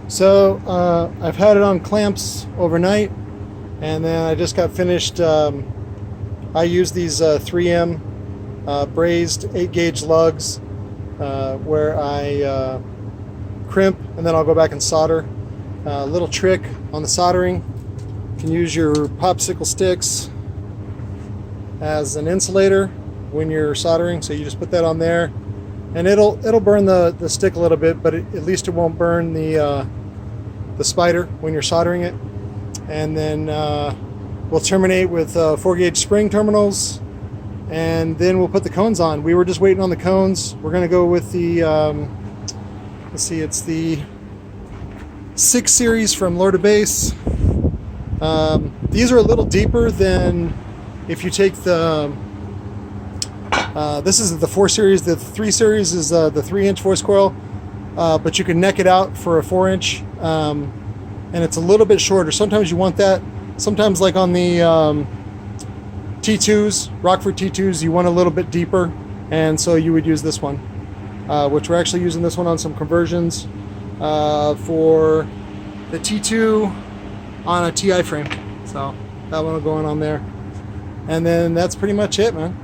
So I've had it on clamps overnight, and then I just got finished. I use these 3M brazed 8-gauge lugs where I crimp and then I'll go back and solder. Little trick on the soldering: you can use your popsicle sticks as an insulator when you're soldering. So you just put that on there, and it'll burn the stick a little bit, but at least it won't burn the spider when you're soldering it. And then we'll terminate with 4-gauge spring terminals, and then we'll put the cones on. We were just waiting on the cones. We're going to go with the let's see, it's the 6 series from Lord of Bass. These are a little deeper than if you take the this is the 4 series. The 3 series is the 3-inch voice coil, but you can neck it out for a 4-inch, and it's a little bit shorter. Sometimes you want that. Sometimes, like on the T2s, Rockford T2s, you want a little bit deeper, and so you would use this one, which we're actually using this one on some conversions for the T2 on a TI frame. So that one will go on there, and then that's pretty much it, man.